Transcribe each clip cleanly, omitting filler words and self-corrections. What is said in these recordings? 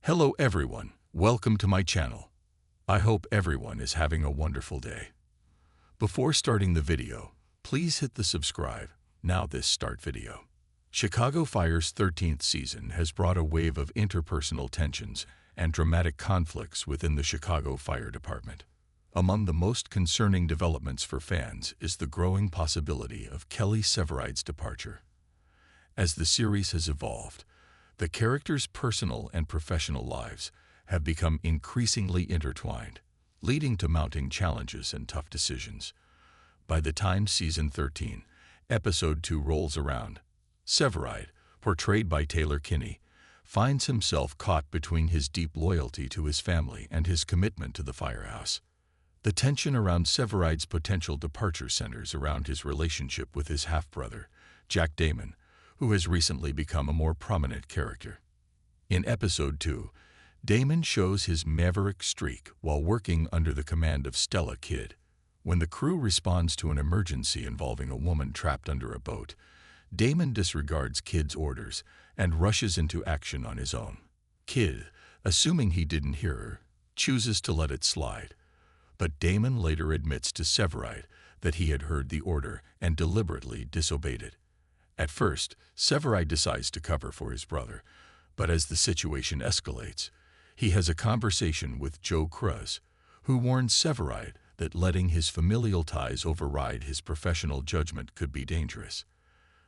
Hello everyone, welcome to my channel. I hope everyone is having a wonderful day. Before starting the video, please hit the subscribe. Now this start video. Chicago Fire's 13th season has brought a wave of interpersonal tensions and dramatic conflicts within the Chicago Fire Department. Among the most concerning developments for fans is the growing possibility of Kelly Severide's departure. As the series has evolved, the characters' personal and professional lives have become increasingly intertwined, leading to mounting challenges and tough decisions. By the time Season 13, Episode 2 rolls around, Severide, portrayed by Taylor Kinney, finds himself caught between his deep loyalty to his family and his commitment to the firehouse. The tension around Severide's potential departure centers around his relationship with his half-brother, Jack Damon, who has recently become a more prominent character. In Episode 2, Damon shows his maverick streak while working under the command of Stella Kidd. When the crew responds to an emergency involving a woman trapped under a boat, Damon disregards Kidd's orders and rushes into action on his own. Kidd, assuming he didn't hear her, chooses to let it slide. But Damon later admits to Severide that he had heard the order and deliberately disobeyed it. At first, Severide decides to cover for his brother, but as the situation escalates, he has a conversation with Joe Cruz, who warns Severide that letting his familial ties override his professional judgment could be dangerous.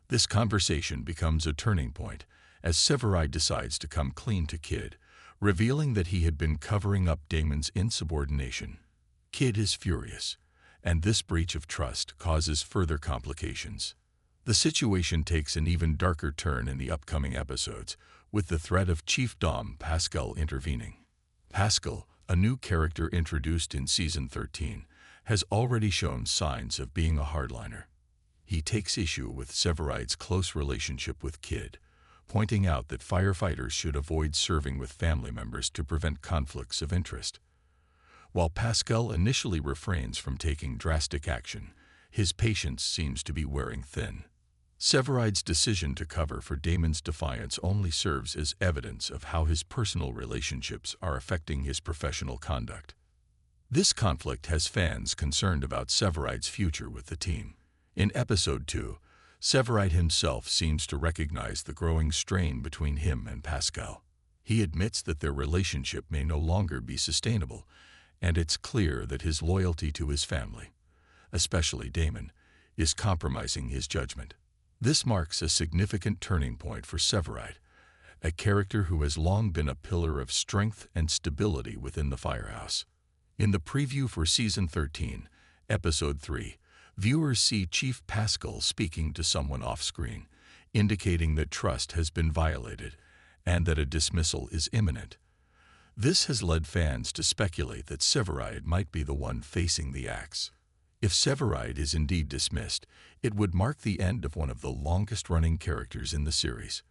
This conversation becomes a turning point as Severide decides to come clean to Kidd, revealing that he had been covering up Damon's insubordination. Kidd is furious, and this breach of trust causes further complications. The situation takes an even darker turn in the upcoming episodes, with the threat of Chief Dom Pascal intervening. Pascal, a new character introduced in Season 13, has already shown signs of being a hardliner. He takes issue with Severide's close relationship with Kidd, pointing out that firefighters should avoid serving with family members to prevent conflicts of interest. While Pascal initially refrains from taking drastic action, his patience seems to be wearing thin. Severide's decision to cover for Damon's defiance only serves as evidence of how his personal relationships are affecting his professional conduct. This conflict has fans concerned about Severide's future with the team. In Episode 2, Severide himself seems to recognize the growing strain between him and Pascal. He admits that their relationship may no longer be sustainable, and it's clear that his loyalty to his family, especially Damon, is compromising his judgment. This marks a significant turning point for Severide, a character who has long been a pillar of strength and stability within the firehouse. In the preview for Season 13, Episode 3, viewers see Chief Pascal speaking to someone off-screen, indicating that trust has been violated and that a dismissal is imminent. This has led fans to speculate that Severide might be the one facing the axe. If Severide is indeed dismissed, it would mark the end of one of the longest-running characters in the series.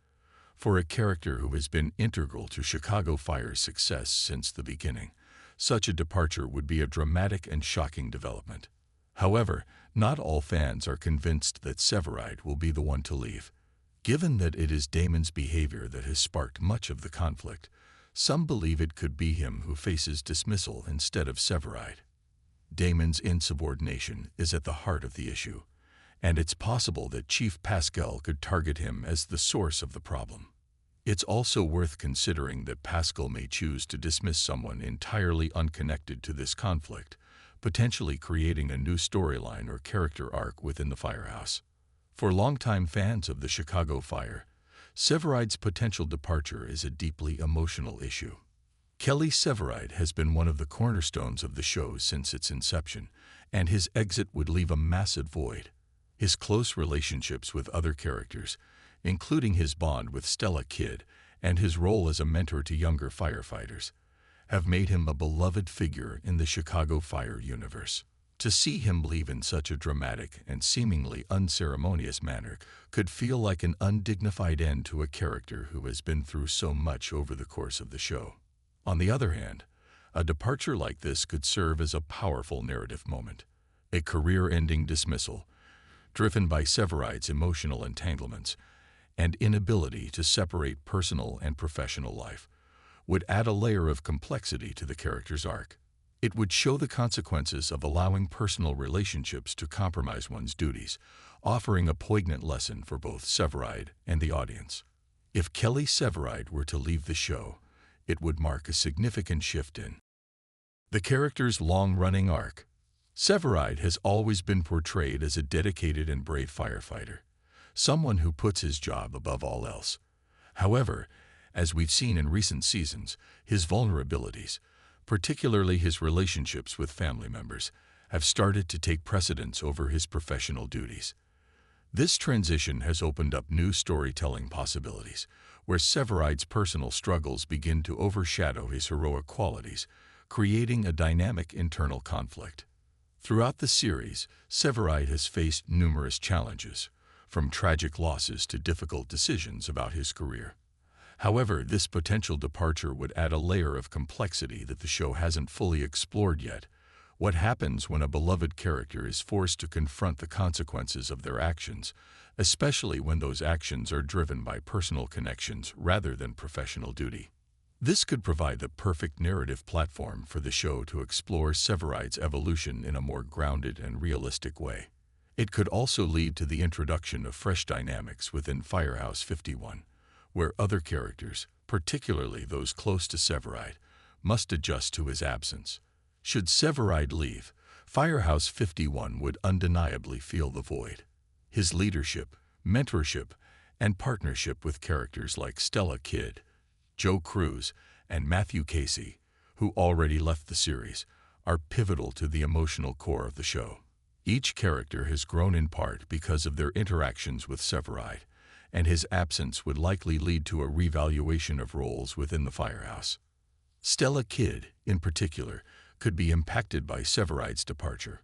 For a character who has been integral to Chicago Fire's success since the beginning, such a departure would be a dramatic and shocking development. However, not all fans are convinced that Severide will be the one to leave. Given that it is Damon's behavior that has sparked much of the conflict, some believe it could be him who faces dismissal instead of Severide. Damon's insubordination is at the heart of the issue, and it's possible that Chief Pascal could target him as the source of the problem. It's also worth considering that Pascal may choose to dismiss someone entirely unconnected to this conflict, potentially creating a new storyline or character arc within the firehouse. For longtime fans of the Chicago Fire, Severide's potential departure is a deeply emotional issue. Kelly Severide has been one of the cornerstones of the show since its inception, and his exit would leave a massive void. His close relationships with other characters, including his bond with Stella Kidd and his role as a mentor to younger firefighters, have made him a beloved figure in the Chicago Fire universe. To see him leave in such a dramatic and seemingly unceremonious manner could feel like an undignified end to a character who has been through so much over the course of the show. On the other hand, a departure like this could serve as a powerful narrative moment, a career-ending dismissal, driven by Severide's emotional entanglements and inability to separate personal and professional life, would add a layer of complexity to the character's arc. It would show the consequences of allowing personal relationships to compromise one's duties, offering a poignant lesson for both Severide and the audience. If Kelly Severide were to leave the show, it would mark a significant shift in the character's long-running arc. Severide has always been portrayed as a dedicated and brave firefighter, someone who puts his job above all else. However, as we've seen in recent seasons, his vulnerabilities, particularly his relationships with family members, have started to take precedence over his professional duties. This transition has opened up new storytelling possibilities, where Severide's personal struggles begin to overshadow his heroic qualities, creating a dynamic internal conflict. Throughout the series, Severide has faced numerous challenges, from tragic losses to difficult decisions about his career. However, this potential departure would add a layer of complexity that the show hasn't fully explored yet. What happens when a beloved character is forced to confront the consequences of their actions, especially when those actions are driven by personal connections rather than professional duty? This could provide the perfect narrative platform for the show to explore Severide's evolution in a more grounded and realistic way. It could also lead to the introduction of fresh dynamics within Firehouse 51, where other characters, particularly those close to Severide, must adjust to his absence. Should Severide leave, Firehouse 51 would undeniably feel the void. His leadership, mentorship, and partnership with characters like Stella Kidd, Joe Cruz, and Matthew Casey, who already left the series, are pivotal to the emotional core of the show. Each character has grown in part because of their interactions with Severide, and his absence would likely lead to a revaluation of roles within the Firehouse. Stella Kidd, in particular, could be impacted by Severide's departure.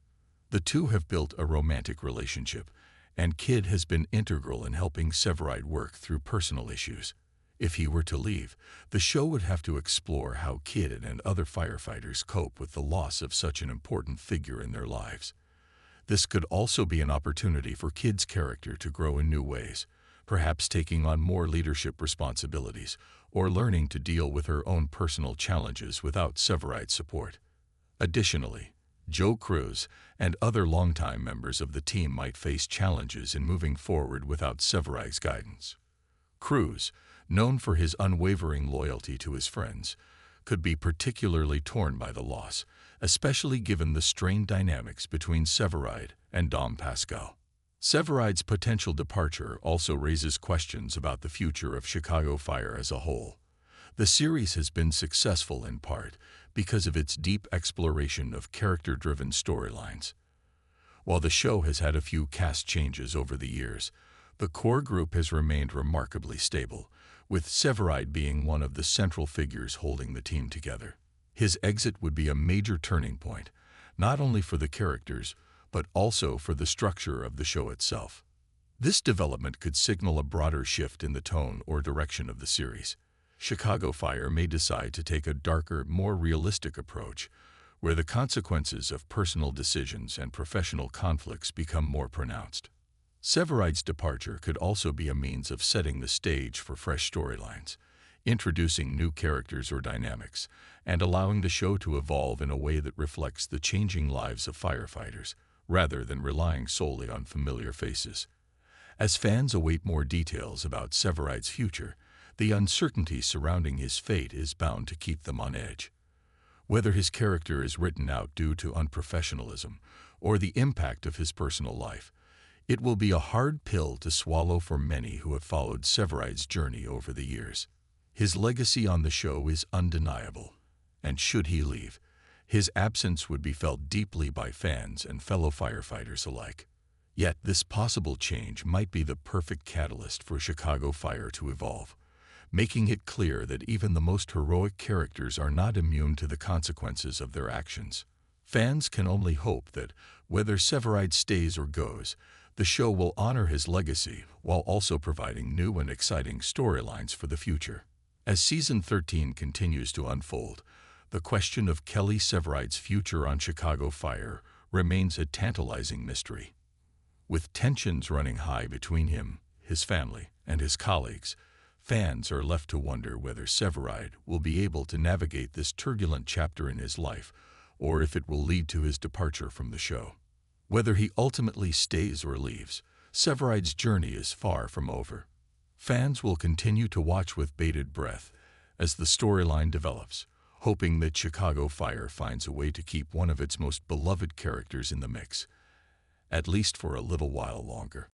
The two have built a romantic relationship, and Kidd has been integral in helping Severide work through personal issues. If he were to leave, the show would have to explore how Kidd and other firefighters cope with the loss of such an important figure in their lives. This could also be an opportunity for Kidd's character to grow in new ways, perhaps taking on more leadership responsibilities or learning to deal with her own personal challenges without Severide's support. Additionally, Joe Cruz and other longtime members of the team might face challenges in moving forward without Severide's guidance. Cruz, known for his unwavering loyalty to his friends, could be particularly torn by the loss, especially given the strained dynamics between Severide and Dom Pascal. Severide's potential departure also raises questions about the future of Chicago Fire as a whole. The series has been successful in part because of its deep exploration of character-driven storylines. While the show has had a few cast changes over the years, the core group has remained remarkably stable, with Severide being one of the central figures holding the team together. His exit would be a major turning point, not only for the characters, but also for the structure of the show itself. This development could signal a broader shift in the tone or direction of the series. Chicago Fire may decide to take a darker, more realistic approach, where the consequences of personal decisions and professional conflicts become more pronounced. Severide's departure could also be a means of setting the stage for fresh storylines, introducing new characters or dynamics, and allowing the show to evolve in a way that reflects the changing lives of firefighters, rather than relying solely on familiar faces. As fans await more details about Severide's future, the uncertainty surrounding his fate is bound to keep them on edge. Whether his character is written out due to unprofessionalism or the impact of his personal life, it will be a hard pill to swallow for many who have followed Severide's journey over the years. His legacy on the show is undeniable, and should he leave, his absence would be felt deeply by fans and fellow firefighters alike. Yet this possible change might be the perfect catalyst for Chicago Fire to evolve, making it clear that even the most heroic characters are not immune to the consequences of their actions. Fans can only hope that, whether Severide stays or goes, the show will honor his legacy while also providing new and exciting storylines for the future. As Season 13 continues to unfold, the question of Kelly Severide's future on Chicago Fire remains a tantalizing mystery. With tensions running high between him, his family, and his colleagues, Fans are left to wonder whether Severide will be able to navigate this turbulent chapter in his life, or if it will lead to his departure from the show. Whether he ultimately stays or leaves, Severide's journey is far from over. Fans will continue to watch with bated breath as the storyline develops, hoping that Chicago Fire finds a way to keep one of its most beloved characters in the mix, at least for a little while longer.